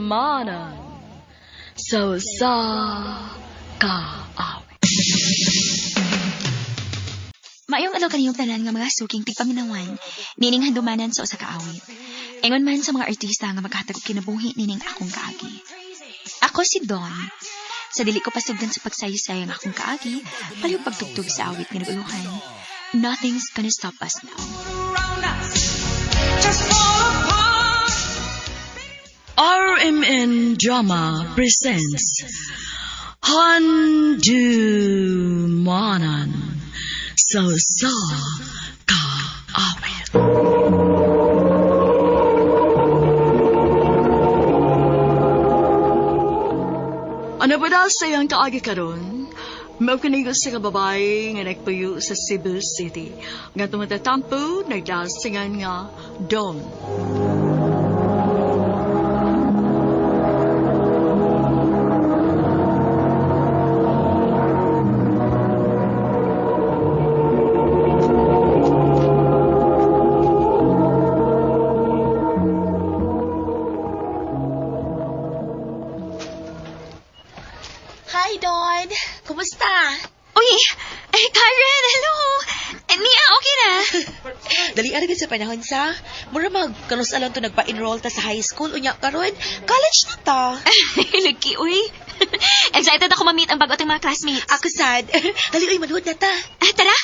Manan. So sa kaawit. Maayong ano kaniyong tanan nga mga suking tigpaminawan, nining handumanan sa usa ka awit. Ingon man sa mga artista nga maghatag og kinabuhi nining akong kaagi. Ako si Dawn. Sa dili ko pasugdan sa pagsaysay ang akong kaagi, palihog pagtugtog sa awit nga naguluhan. Nothing's gonna stop us now. RMN Drama presents Handumanan. So sa kaawit. Ano ba daw sa iyang kaagi karon? Maukanigos sa kababae nga nagpuyo sa Cebu City. Nga tumatatampo, nagdasingan nga Dawn. Hi, Dawn. Kumusta? Uy! Ay, Karen! Hello! Nia, okay na? Dali aragad sa panahon sa. Mura magkanus alam to nagpa-enroll ta sa high school. Unya karon, college na ta. Lagi, uy. Excited ako ma-meet ang bago ating mga classmates. Ako sad. Dali, uy, manuhod na ta. Tara!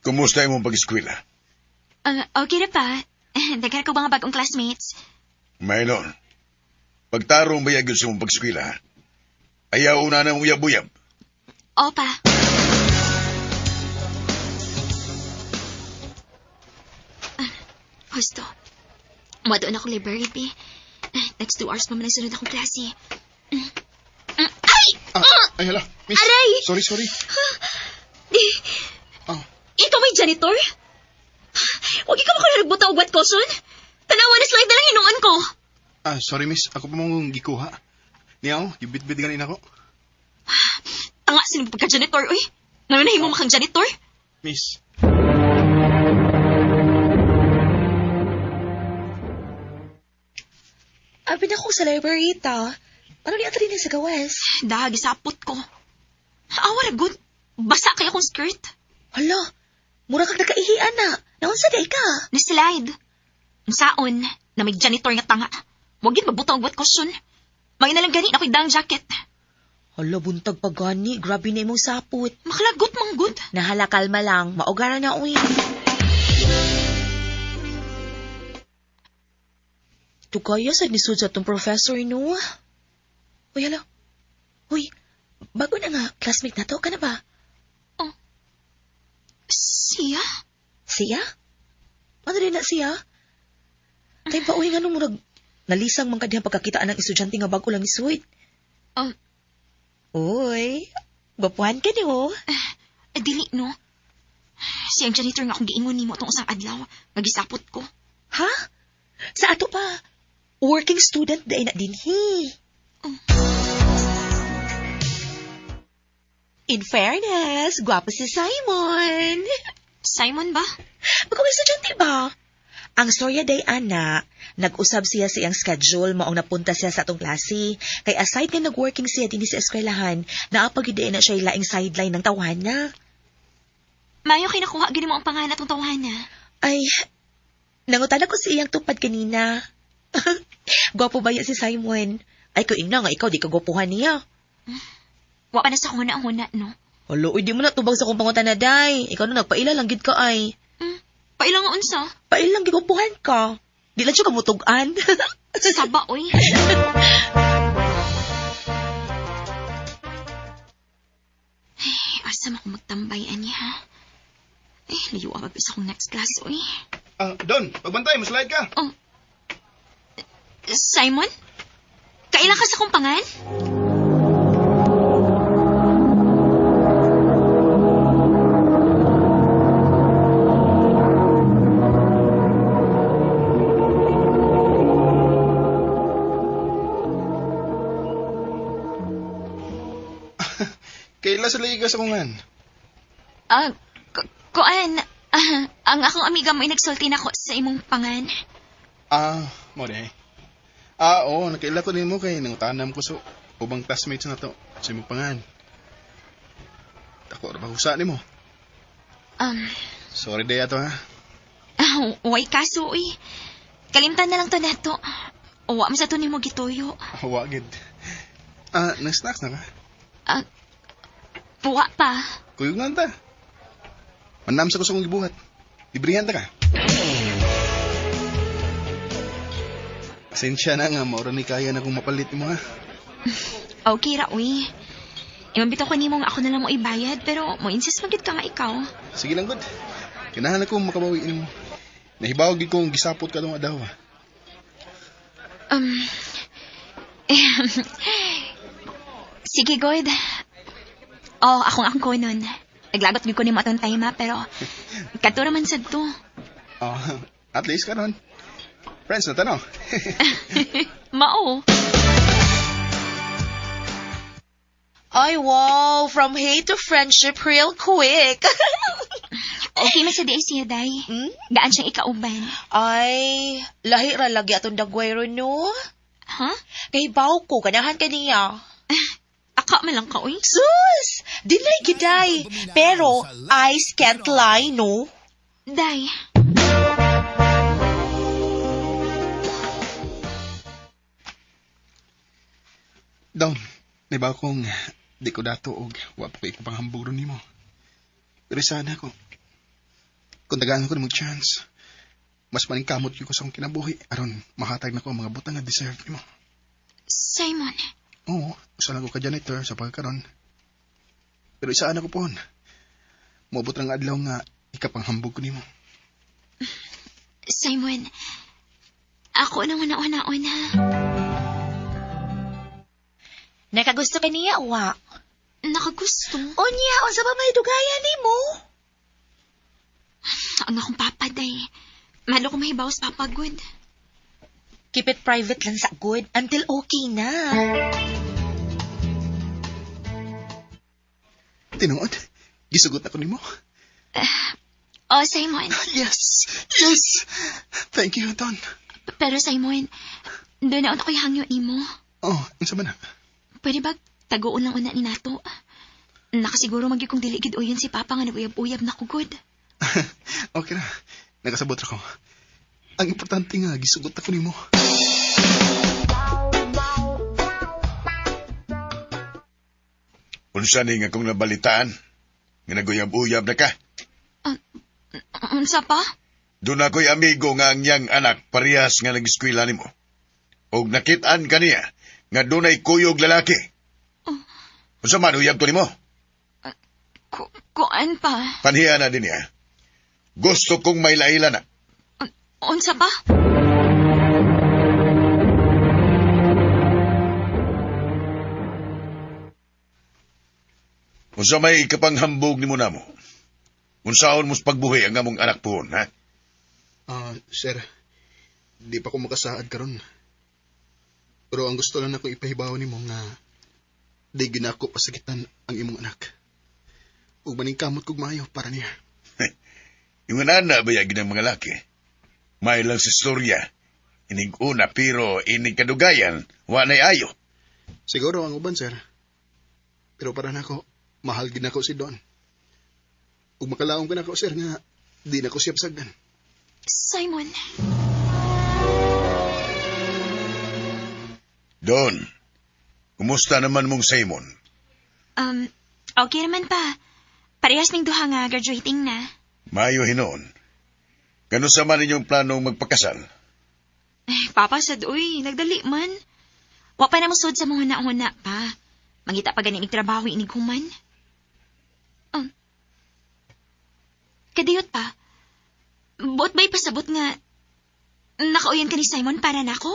Kumusta imong pag-eskwela? Okay na pa. Daghan ko mga bagong classmates. Mayroon. Pagtarong bayag sa imong pag-eskwela, ayaw una ng uyab-uyab. Opa. Gusto. Madoon ako library, P. Next 2 hours pa man ang sunod akong klase. Ay! Ay, hala. Miss. Aray! Sorry. Ikaw may janitor? Huwag ikaw ako nagbuta og wet cushion? Tanawa na slide na lang hinuon ko. Sorry, miss. Ako pa mong gikuha. Niyaw, gibit-bit ganin ako. Tanga sinong pagka-janitor, uy. Ngayon na mo makang janitor? Miss. Abi na ko sa library ta. Ano ni atali na sa gawas? Dahag, isapot ko. Awa na good. Basa kaya akong skirt. Hala, mura kang nagkaihian na. Naunsa day ka? Ni-slide. Ang saon, na may janitor nga tanga. Huwag yun mabuta ang wet cushion. May nalang gani ako'y dang jacket. Hala, buntag pa gani. Grabe na imong sapot. Makalagot mang good. Nahala, kalma lang. Maugara na, uy. Tugaya sa nisud sa itong professor, no? Uy, hala. Uy, bago na nga, classmate na to, ka na ba? Siya? Siya? Ano rin na siya? Kaya pa, uy, nga nung murag, nalisang mang kadihang pagkakitaan ng estudyante nga bago lang ni Sweet. Uy, bapuhan ka niyo. Dili, no? Siyang janitor nga akong giingon ni mo itong usang adlaw. Magisapot ko. Ha? Sa ato pa, working student day na din, In fairness, gwapo si Simon. Simon ba? Bagong estudyante ba? Ang storya day, ana, nag-usab siya sa iyang schedule maong napunta siya sa atong klase. Kay aside nga nag-working siya din sa eskwelahan, naapagideen na siya laing sideline ng tawana. Mayo kay nakuha gini mo ang pangalan atong tawahan na. Ay, nangutan ako sa iyang tupad kanina. Gwapo ba yan si Simon? Ay, kuing na nga ikaw, di ka gwapuhan niya. Wa pa na sa huna-huna, no? Alo, di mo na tubag sa kong pangutan na, day. Ikaw na nagpaila lang gid ka ay. Pailang nga unsa? Pailang gigupuhan ka. Di lang siya kamutugan. Saba, oy. Ay, asa mo akong magtambay, Anya, ha? Eh, layo ang mabisa akong next class, oy. Don, pagbantay, maslide ka. Simon? Kailan ka sa kong pangan? Kaila sa liga sa kungan. Kuan, ang akong amiga mo ay nagsulti na ko sa imong pangan. Mo de. Oo, nakaila ko din mo kay nangutanam ko so ubang classmates na to sa imong pangan. Ako ra ba husa nimo? Sorry day ato ha. Way kaso, uy. Kalimtan na lang to nato. Uwa mo sa to nimo gituyo. Wa gid. Nag-snacks na ka? Uwa pa. Kuyog na ta. Manam sa kusong gibuhat. Librihan ta ka. Pasensya na nga, maura ni kaya na kung mapalit mo ha. Okay ra, uy. Bitaw ko nimo nga ako na lang mo ibayad, pero mo insist magid ka nga ikaw. Sige lang, good. Kinahan ako makabawi mo. Nahibaw gid kong gisapot ka tong adaw ha. Sige, good. Oh, akong angko nun. Naglagot gid ko nimo atong time ha, pero kadto man sad to. At least karon. Friends na tanaw. Mao. Ay, wow! From hate to friendship real quick. Okay man sa di siya, day. Gaan siyang ikauban. Ay, lahi ra lagi atong dagway ron, no? Ha? Kay baw ko, ganahan ka niya. Aka man lang ka, uy. Sus! Dinay giday. Pero, eyes can't lie, no? Day. Down. Nahibaw kong di ko dato og wa pa ko panghambog ron nimo. Pero sana ko. Kung tagaan ko ng chance, mas maningkamot ko sa akong kinabuhi aron mahatag na ko ang mga butang nga deserve nimo. Simon. Oo, usa lang ko ka janitor sa pagkaron. Pero isaan ako pohon. Moabot ng adlaw nga ikapanghambog ko nimo. Simon, ako nang una-una ha. Nakagusto ka niya, wa? Nakagusto. Unya, unsa ba may dugayan nimo? Ang akong papa, day. Mahalo ko mahibaw sa papa, good. Keep it private lang sa good until okay na. Tinuod, gisugot ako nimo. Oh, Simon. Yes! Yes! Thank you, Don. Pero Simon, doon na ako hangyo nimo. Oh, unsa man na? Pwede ba tagoon lang una ni nato? Nakasiguro magi kong diligid uyon si Papa nga naguyab-uyab na ko, good. Okay na. Nakasabot ako. Ang importante nga, gisugot ako nimo. Unsa ni nga kung nabalitaan? Nga naguyab-uyab na ka? Unsa pa? Doon ako'y amigo nga ang yang anak parehas nga nag-eskwela nimo. Og nakit-an kaniya nga dunay kuyog lalaki. Unsa man uyab to nimo? Kuan pa? Panhiya na din niya. Gusto kong may laila na. Unsa pa? Unsa may ikapanghambog nimo namo? Unsaon mos pagbuhi ang among anak puhon, ha? Sir, di pa ko makasaad karon. Pero ang gusto lang ako ipahibaw nimo nga di ginako pasakitan ang imong anak. Ug maningkamot kog maayo para niya. Yung ana ba yagi ng mga laki? May lang sa storya. Inig una pero inig kadugayan, wanay ayo. Siguro ang uban, sir. Pero para nako, mahal gid nako si Don. Ug makalaong ka nako, sir, nga di nako siya pasagdan. Simon. Don, kumusta naman mong Simon? Okay naman pa. Parehas ning duha nga graduating na. Mayo hinoon. Kano sa man inyong planong magpakasal? Papa sad, uy, nagdali man. Wa pa na musod sa mga huna-huna pa. Mangita pa ganing trabaho inig human. Kadiyot pa. Buot ba'y pasabot nga nakauyan ka ni Simon para nako?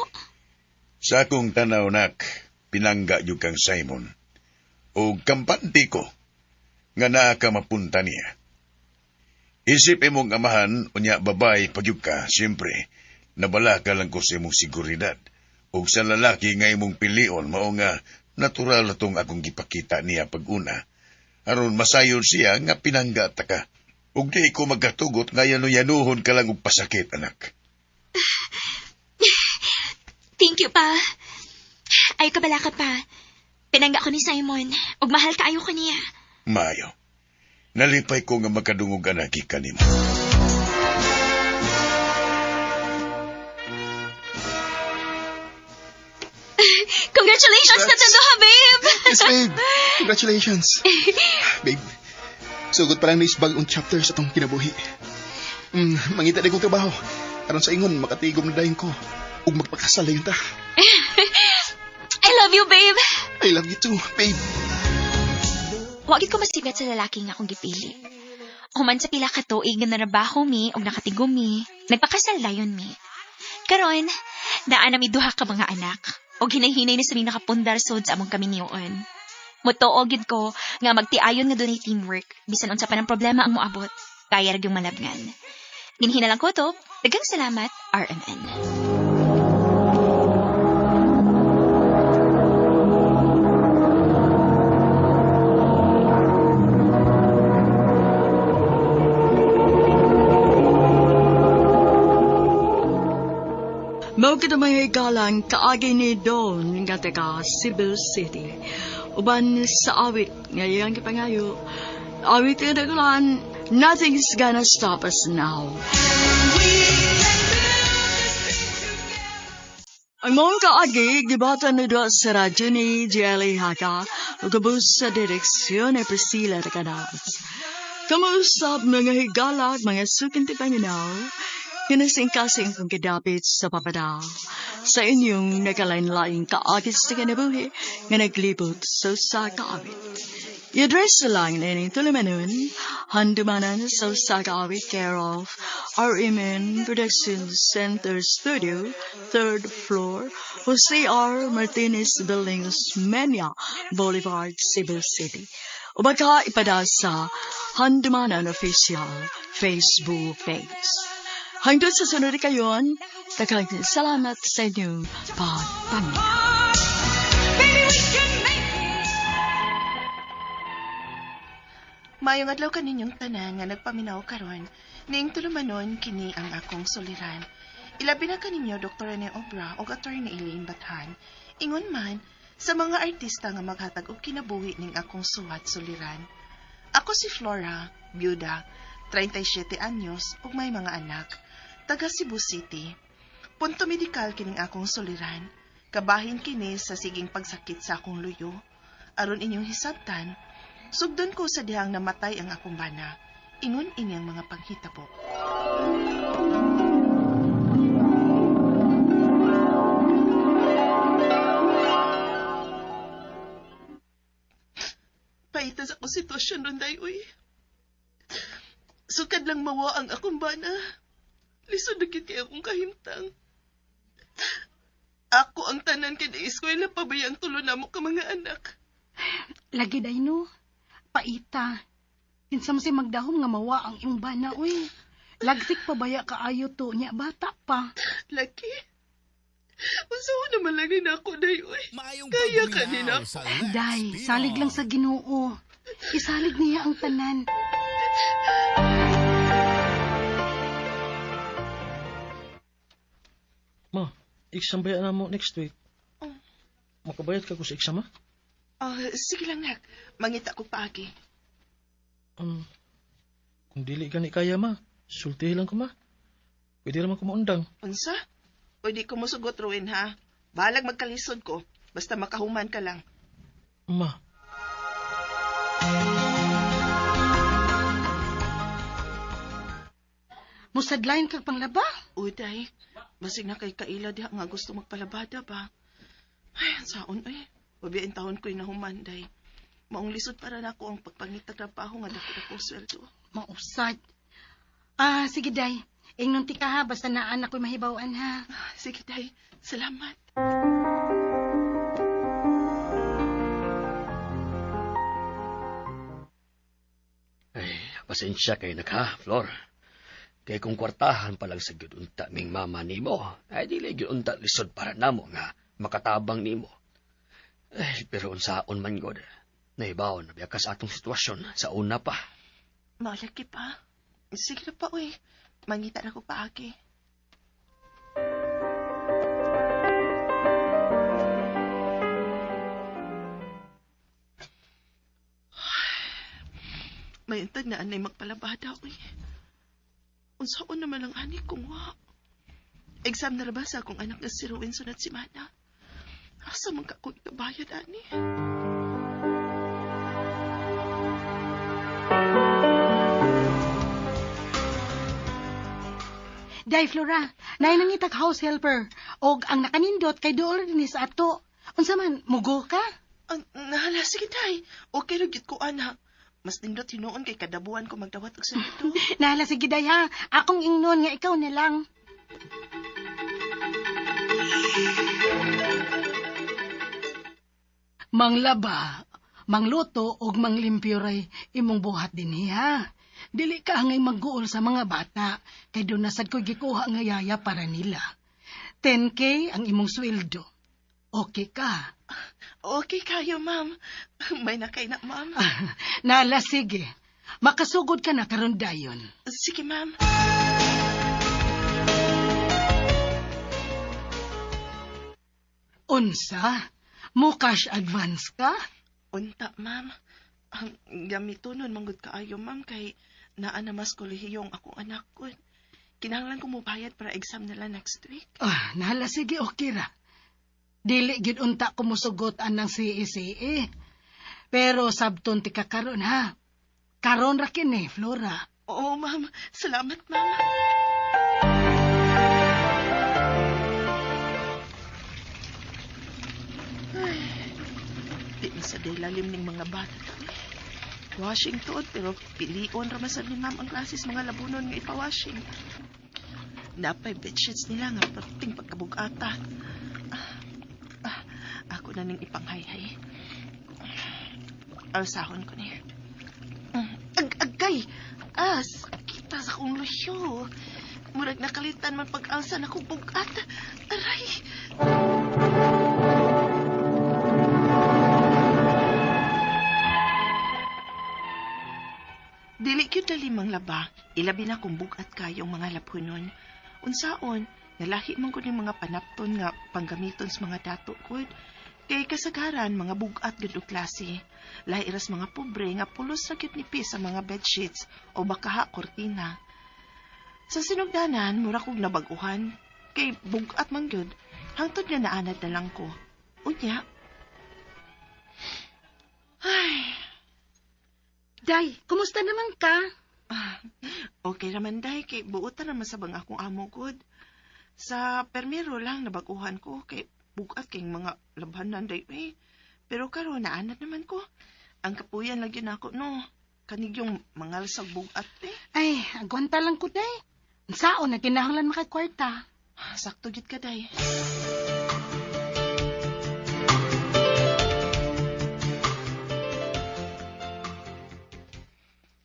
Sa akong tanaw nak, pinangga yung kang Simon. O kampante ko, nga naa ka mapunta niya. Isip imong amahan, unya babay pagyug ka, siyempre, nabala ka lang ko sa imong seguridad. O sa lalaki nga imong pilion, mao nga natural na tong akong gipakita niya pag-una. Aron masayon siya nga pinangga ta ka. Ug di ko magkatugot nga yanuyanuhon ka lang og pasakit, anak. Thank you pa. Ay kabala ka pa. Pinangga ko ni Simon. Ug mahal kaayo ko niya. Maayo. Nalipay ko nga makadungog anak kanimo. Congratulations na tanduha, babe! Yes, babe. Congratulations. Babe, sugod pa lang na isbag-ong chapter sa tong kinabuhi. Mangita na kong trabaho. Aron sa ingon, makatigom na dahin ko. Ug magpakasal na yun ta. I love you, babe! I love you too, babe. Wagit ko masigat sa lalaki nga akong gipili. Human sa pila ka tuig nga narabaho mi o nakatigom mi, nagpakasal dayon mi. Karon, daan mi duha ka mga anak, o hinay-hinay na sa mi nakapundar sod sa among kami niyoon. Mutuo gid ko nga magtiayon nga dunay teamwork, bisan unsa pa ng problema ang moabot, kaya ra gyung malabngan. Ginhinalang ko to, daghang salamat, RMN. Mao kita mga galang kaagi ni Don nga taga Cebu City. Uban sa awit ngayon kipangayo. Awit nga dagulan, nothing's gonna stop us now. Ang mong kaagi, gibatan na doon sa radyo ni Jelly Haka, ugabos sa direksyon ni Priscilla Ricadaos. Kamusap mga higala at mga sukinti paminaw, kinasing-kasing kong kidapit sa papadaw. Sa inyong nakalain-laing kaagis sa kanabuhi nga naglibot sa kaawit. I-address lang na ining tulumanon, handumanan sa kaawit care of RMN Production Center Studio, 3rd floor, Jose R. Martinez Building, Osmeña Boulevard, Cebu City. O baka ipada sa Handumanan Official Facebook page. Hanggang sa sunod kayon, daghang salamat sa inyong pagpaminaw. Mayong adlaw kaninyong tanan nga nagpaminaw karon, ning tulumanon kini ang akong soliran. Ilabi na kaninyo Dr. Rene Obra o Attorney Eileen Bathan. Ingon man sa mga artista nga maghatag og kinabuhi ning akong suwat soliran. Ako si Flora, byuda, 37 anyos ug may mga anak. Taga Cebu City. Punto medikal kining akong soliran. Kabahin kini sa siging pagsakit sa akong luyo. Aron inyong hisabtan, sugdon ko sa dihang namatay ang akong bana. Ingon ini ang mga panghitabo. Paitas ako sitwasyon ron dayoy. Sukad lang mawa ang akong bana. Lisod na kiti akong kahimtang. Ako ang tanan kay eskwela pa ba ang tulo namo ka mga anak. Lagi day no. Paita. Kinsa man si magdahom nga mawa ang imong bana uy. Lagsik pa baya kaayo to nya bata pa. Laki. Usaw naman lagi na ako dayoy. Kaya kanina. Day, salig lang sa Ginoo. Isalig niya ang tanan. Ma, exam bayad na mo next week. Oh. Makabayad ka ko sa exam, ha? Sige lang nak. Mangita ko paagi. Kung dili gani kaya, ma, sultihin lang ko, ma. Pwede naman ko maundang. Unsa? Pwede ko musugot ruin ha. Balag magkalisod ko. Basta makahuman ka lang. Ma. Musadlayan kag panglaba? Uy, day. Basig na kay kaila diha nga gusto magpalabada ba? Ay, ang saon ay. Wabiyain taon ko'y nahuman, day. Maong lisod para na ako ang pagpangitag trabaho nga dako sweldo. Mausad. Sige day. Ingnon ti ka ha, basta naan ako'y mahibawaan ha. Sige, day. Salamat. Ay, pasensya kay naka, Flor. Kay kung kwartahan pa lang sa gyud-unta ming mama nimo, ay dili gyud-unta lisod para namo nga makatabang nimo. Ay, pero unsaon man god. Nahibaw na biya ka sa atong sitwasyon sa una pa. Malaki pa. Sige na pa, uy. Mangita na ko paagi. Bantag na anay magpalabada, uy. Unsaon naman ang ani kung wa. Exam na labas akong anak na si Rowinson at si Mana. Asa man ka ko ikabayad, ani? Day, Flora, nay nangitag house helper. Og ang nakanindot kay dool din sa ato. Unsa man, mugo ka? Nahala, sige, day. Okay, ragit ko, anak. Mas nindot hinoon kay kadabuan ko magdawat og salito. Nahala, sige, day, ha. Akong ingnon nga ikaw na lang. Manglaba, mangluto, og manglimpyo ray imong buhat din ha. Dili ka angay magguol sa mga bata, kay doon nasad ko gikuha nga yaya para nila. 10K ang imong sweldo. Okay ka? Okay kayo, ma'am. May nakay na, ma'am. Nala, sige. Makasugod ka na karon dayon. Sige, ma'am. Unsa? Mo cash advance ka? Unta, ma'am. Ang gamitonon manggod kaayo, ma'am, kay naa na mas kolehiyong akong anak ko. Kinahanglan ko mubayad para exam nila next week. Nala, sige, okay ra. Dili gid unta ko musugot anang CECE. Pero sabton ti kakaron ha. Karon ra kini, Flora. Oo, ma'am. Salamat, ma'am. Ay, di na sa lalim ng mga bata. Washington, pero pilion ramasan ni ma'am ang klases mga labunon nga ipawashing. Napay bedsheets nila nga perting pagkabugata. Ako na ning ipanghayhay. Alsahon ko niya. Agay! Kita sa kong lusyo. Murag nakalitan man pag-alsa na kong bugat. Aray! Dili kyud na limang laba, ilabi na kung bugat kayong mga lapunon. Unsaon, nalahi man ko ng mga panapton nga panggamiton sa mga dato kod. Kay kasagaran mga bugat gud og klase. Lahi iras mga pobre nga pulos ra gyud nipis sa mga bedsheets o bakaha kortina. Sa sinugdanan, mura kong nabaguhan. Kay bugat man gyud, hangtod nga naanad na lang ko. Unya. Ay. Day, kumusta naman ka? Okay naman, day. Kay buotan naman sa bang akong amo good. Sa permiro lang nabaguhan ko. Kay bugat kayong mga labhanan, day. Pero karon naanad naman ko. Ang kapuyan lagi na ako, no. Kanig yung mga lasag bugat, Ay, agwanta lang ko, day. Saan na kinahanglan makakwarta? Sakto gid ka, day.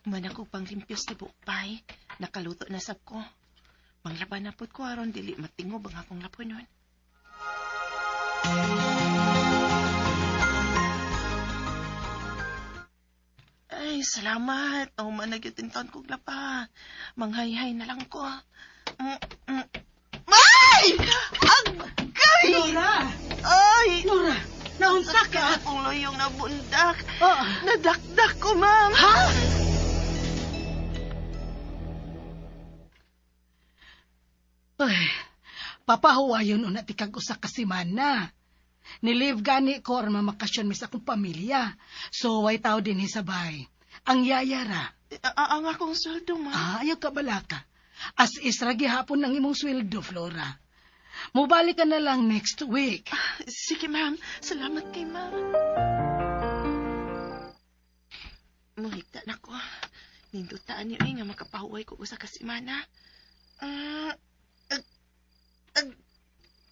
Man ako pang limpios ni Bukpay. Nakaluto na sab ko. Manglaban na pod ko aron dili matingob ang akong lapunon. Ay, salamat. O managitin taon kong lapa. Manghayhay na lang ko. Ay! Agay! Nora! Ay! Nora! Naunsa ka? Akong loyong nabundak. Oh. Nadakdak ko, ma'am. Ha? Ay, papahuwayon una ti kag usa ka semana. Nilive gani ko or mamakasyon mis akong pamilya. So, way tao din hisabay. Ang yayara. Ang akong sweldo, ma'am. Ayaw ka balaka. As is, gihapon ng imong sweldo, Flora. Mubalik ka na lang next week. Sige, ma'am. Salamat kay ma'am. Muhigta na ko. Nindutaan niyo nga makapahuway ko usa ka semana.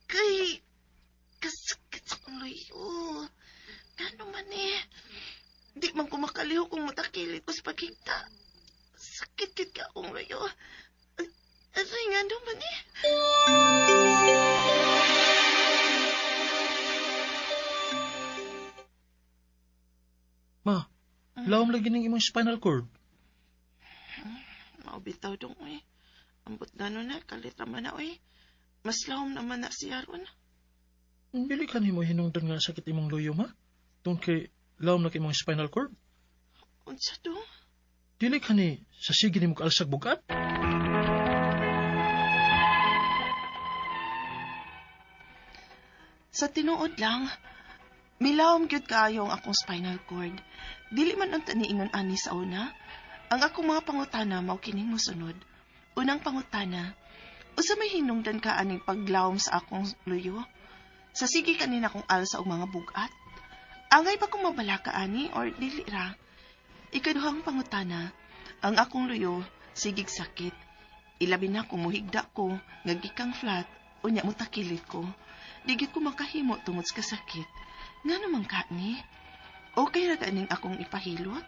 Kay kasakit sa kong loyo. Ano man di man ko makaliw kung matakilit ko sa pagkita. Sakit ka akong loyo. Aray nga naman Ma, lawom lagi ng imong spinal cord. Maubitaw dong, Ambot na na, kalit naman na, Mas lawom naman na siya ron. Dili ka nimo hinungdan nga sakit imong loyo, ma? Tungkol kay lawom na imong spinal cord? Unsa dong? Dili ka ni sa sige ni mo kaalsag bugat? Sa tinuod lang, milawom gyud kaayo ang akong spinal cord. Dili man unta niingon ani sa una. Ang akong mga pangutana mao kining mosunod. Unang pangutana, usa may hinungdan ka aning paglawom sa akong luyo? Sa sige kanina kong alsa og mga bugat? Angay ba kung mabala ka ani or dili ra? Ikaduhang pangutana, ang akong luyo sigig sakit. Ilabi na kung muhigda ko, ngagikang flat, unya mo takilit ko. Digit ko makahimo tungod sa kasakit. Nga naman ka ni? Okay ra ganing akong ipahilot?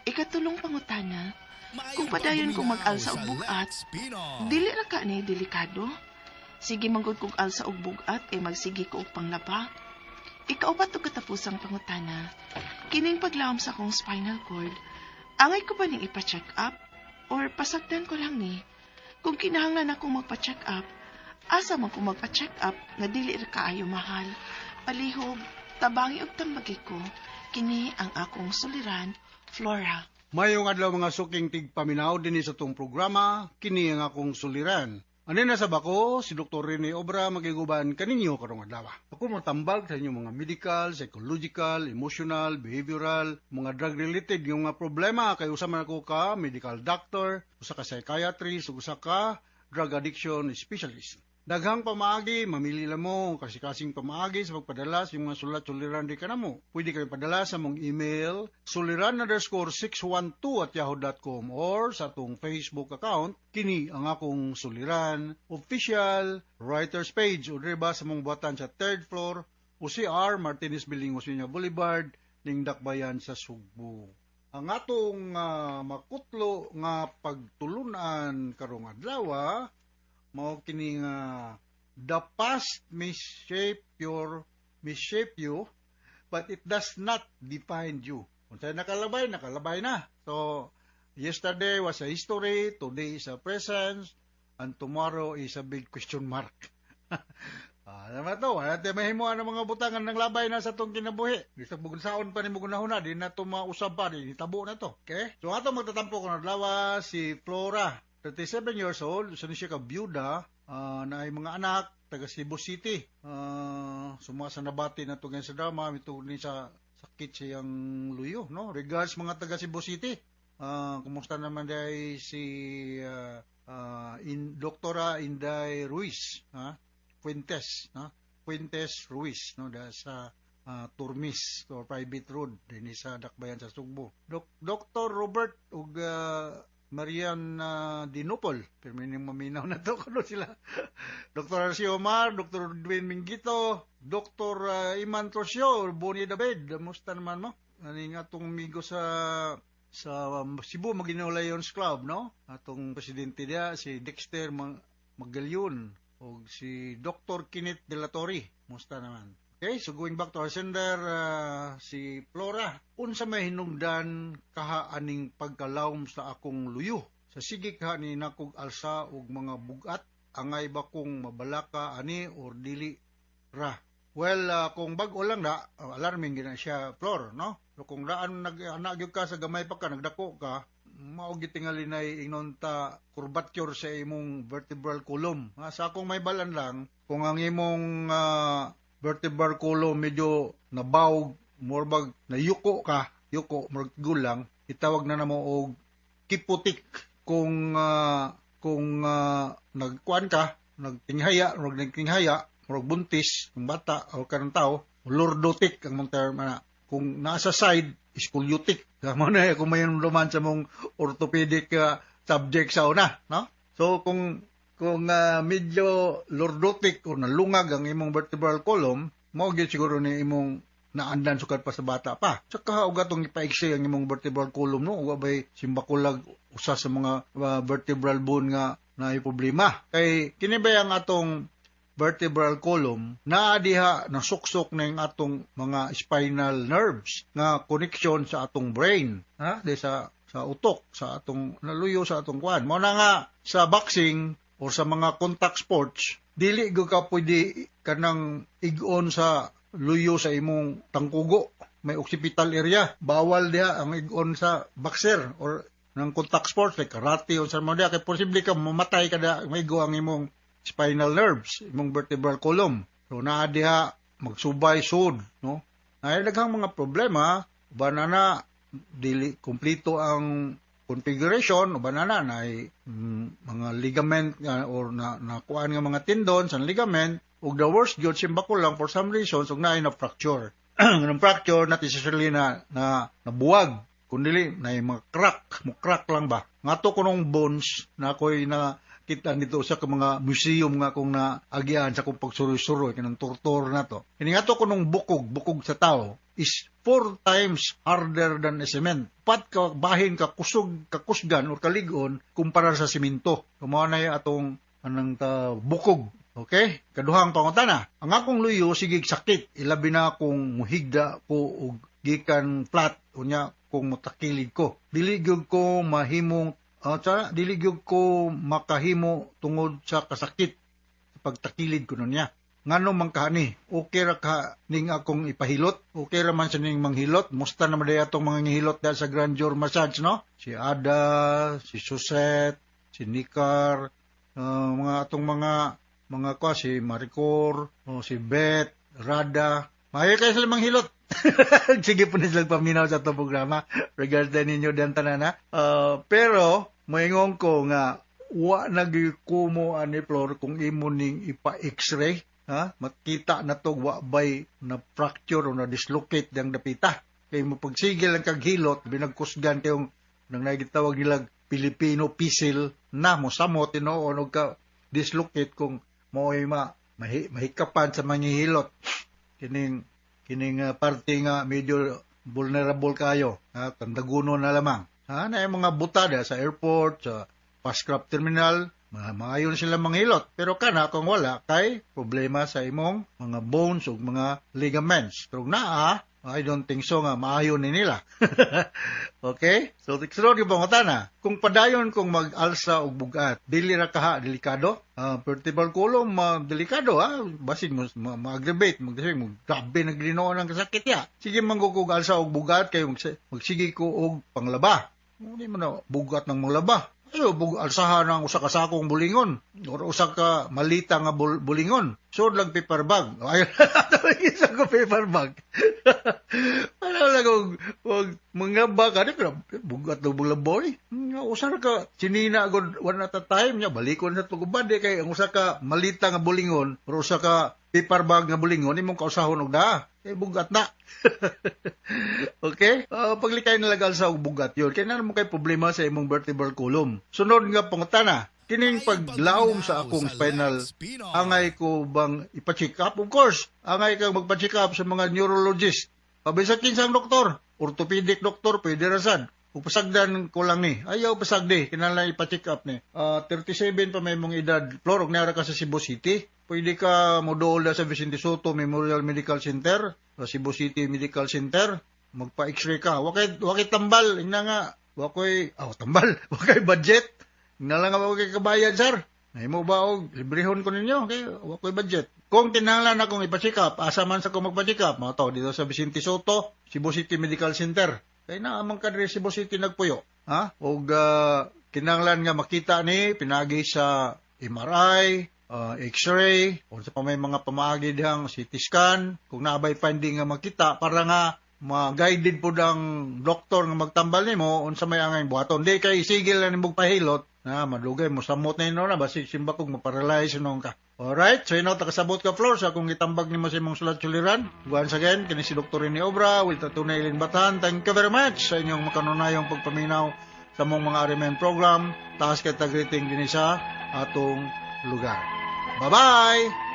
Ikatulong pangutana, kung padayon kong mag-alsa og bugat, dili ra ka ni delikado? Sige manggod kong alsa og bugat kay magsigi ko og panglaba. Ikaupat og katapusang pangutana, kining paglawom sa akong spinal cord, angay ko ba ning ipa-check up? Or pasagdan ko lang ni? Kung kinahanglan akong magpa-check up, asa man ko magpa-check up nga dili ra kaayo mahal. Palihog, tabangi og tambagi ko, kini ang akong suliran, Flora. Mayong adlaw mga suking tigpaminaw din sa tong programa, kini ang akong suliran. Ano na sa bako, si Dr. Rene Obra magiguban kaninyo karong adlaw. Ako mo tambal sa inyong mga medical, psychological, emotional, behavioral, mga drug-related yung mga problema. Kaya usa man ako ka medical doctor, usa ka psychiatrist, usa ka drug addiction specialist. Daghang pamaagi, mamili lang mo kasi-kasing pamaagi sa pagpadala sa mga sulat-suliran di ka na mo. Pwede kayo padala sa mong email, suliran_612@yahoo.com or sa atong Facebook account, kini ang akong suliran, official, writer's page, o diba sa mong buhatan sa 3rd floor, UCR, Martinez Building, Osmeña Boulevard, ning Dakbayan sa Sugbo. Ang atong makutlo nga pagtulunan karong adlaw, mao kini nga the past may shape you, but it does not define you. Kung sa'yo nakalabay na. So, yesterday was a history, today is a present, and tomorrow is a big question mark. Alam na to, wala tayo mahimuan ng mga butangan ng labay na sa itong kinabuhi. Gusto mo saon pa ni mo gunahuna, di na ito mausap pa, di tabo na to. Okay? So, ato magtatampo ko na dalawa si Flora. 37 years old, isa siya ka byuda, na ay mga anak, taga Cebu City. Sumasa nabati na ito sa drama, ito ni sa sakit siyang luyo, no? Regards mga taga Cebu City. Kumusta naman day si Doktora Inday Ruiz, Fuentes, Fuentes Ruiz, no? Da sa Turmis, or private road, din sa Dakbayan sa Sugbo. Dr. Robert ug Marian Dinopol, pero may maminaw na to kuno sila. Dr. Arcio Omar, Dr. Dwayne Mingito, Dr. Iman Trosio, Bonnie David, musta naman mo? Aning atong migo sa Cebu Maguineo Lions Club, no? Atong presidente dia si Dexter Magalyon o si Dr. Kenneth De La Torre, musta naman? Okay, so going back to our sender, si Flora, unsa may hinungdan kaha aning pagkalawom sa akong luyo. Sa sige kaha ni nakog alsa og mga bugat, angay ba kong mabalaka ani or dili ra. Well, kung bag-o lang na, alarming gina siya, Flor, no? So kung daan nagyog ka sa gamay pa ka, nagdako ka, maogi tingali na inonta curvature sa imong vertebral column. Sa akong may balan lang, kung ang imong vertebral column medyo nabawg, morbag nayuko ka, morag gulang, itawag na namo og kiputik. Kung nagkuan ka, nagtinghaya, morag buntis, ng bata o kanang tao, lordotic ang mong term na. Kung nasa side, scoliotic. Kamo na kung may naman sa mong orthopedic subject sa una, no? So kung medyo lordotic o nalungag ang imong vertebral column, mao gyud siguro ni imong naandan sukat pa sa bata pa. Saka uga tong ipaiksi ang imong vertebral column, no? Uga bay simbakulag usa sa mga vertebral bone nga naay problema. Kay kini ba ang atong vertebral column naa diha nasuksok na yung atong mga spinal nerves nga connection sa atong brain, di sa utok, sa atong naluyo sa atong kuan. Mao na nga sa boxing or sa mga contact sports, dili go ka pwede kanang ig-on sa luyo sa imong tangkugo. may occipital area. Bawal diha ang igon sa boxer or ng contact sports like karate o sa mga kay posible ka mamatay kada may go ang imong spinal nerves, imong vertebral column. So naa diha magsubay sud, no? Ay daghang mga problema, banana dili kumpleto ang configuration o banana na mga ligament or nakuan nga mga tendon sa ligament ug the worst gyud simbako lang for some reasons ug naay na fracture. Ang fracture not necessarily na buwag kundi na mga crack lang ba. Ngato kunong bones na ako'y nakita dito sa mga museum nga kung naagyan sa kung pagsuroy-suroy kanang tortor na to. Ini ngato kunong bukog sa tao is 4 times harder than a cement. Pat ka bahin ka kusgan or kaligon kumpara sa simento. Kumawa na yung atong bukog. Okay? Kaduhang pangutana. Ang akong luyo sigig sakit. Ilabi na kung muhigda ko og gikan flat unya kung mutakilid ko. Diligog ko mahimong diligog ko makahimo tungod sa kasakit pagtakilid ko niya. Ngano man kahani, okay ra ka ning akong ipahilot, okay ra man sa ning manghilot, musta naman day atong mga ngihilot dahil sa grandeur massage, no? Si Ada, si Suset, si Nikar, mga si Maricor, si Beth, Rada, maayo kayo sila manghilot. Sige po na silang paminaw sa itong programa, regarding ninyo dan tanana. Pero, maingong ko nga, wa nagikumo ani Flor kung imo ning ipa-x-ray, ha? Makita na to wa bay na fracture o na dislocate dang dapita. Kay mo pagsigil ang kaghilot, binagkusgan kayong nang nagitawag nilang Filipino pisil na mo samot tinuon og ka dislocate kung mo'y mahikapan sa manghihilot. Kining parte nga medyo vulnerable kayo, ha? Kandaguno na lamang. Ha? Na yung mga butada sa airport, sa Pascrap Terminal, maayon sila manghilot. Pero kana kung wala, kay problema sa imong mga bones o mga ligaments. Pero I don't think so nga maayon ni nila. Okay? So, tiksunod yung pangutana. Kung padayon kung mag-alsa o bugat, dili ra kaha, delikado? Vertebral column, delikado, ha? Basin mo, ma-aggravate, grabe naglinoon ang kasakit ya. Sige manggukog alsa o bugat, kayo magsige ko og panglaba. Hindi mo na bugat ng manglaba. Ayo, alsahan ng usa ka sakong bulingon or usa ka malita nga bulingon. So, lang paper bag. Ayun, isa ko paper bag. Ano lang, huwag mga baka, bugat ng bulaboy. Usa ka, sinina agad one at a time niya, balikon sa tugubad, kay ang usa ka malita nga bulingon or usa ka paper bag nga bulingon, imong kausahon og da. Bugat na. Okay? Paglikay nalagal sa bugat yun. Kaya na mo kay problema sa imong vertebral column. Sunod nga pangutana, kining paglaom sa akong spinal, angay ko bang ipa-check up? Of course, angay kang magpa-check up sa mga neurologist. Pabisag kinsang doktor, orthopedic doktor, pwede rasad. Kung pasagdan ko lang ni, ayaw pasagdi, kinala ipa-check up ni. 37 pa may mong edad, Flor, og nara ka sa Cebu City. Pwede ka modool sa Vicente Soto Memorial Medical Center, sa Cebu City Medical Center, magpa-x-ray ka. Wakay tambal, ina nga, tambal, wakay budget. Ina lang nga wakay kabayad, sir. Ay mo ba og librehon ko ninyo, okay, wakay budget. Kung tinanglan akong ipa-check up, asa man sa kong magpa-check up, mga dito sa Vicente Soto, Cebu City Medical Center. Kaya na amang kadre Cebu City nagpuyo. Ha? O kinanglan nga makita ni, pinagi sa MRI, X-ray, o sa may mga pamaagi dihang CT scan, kung naabay finding nga makita, para nga ma-guided po ng doktor nga magtambal nimo unsa may angay buhaton. Di kay sigil na nimog pahilot, na madugay mo samot na ino na, basi simba kong maparalyze nung ka. Alright, so takasabot ka, Flor, sa kung itambag ni mo sa imong sulat-suliran. Once again, kini si Dr. Rene Obra, will tatunay Ilin Batan. Thank you very much sa inyong makanunayong pagpaminaw sa mong mga RMN program. Taas kita greeting din sa atong lugar. Bye-bye!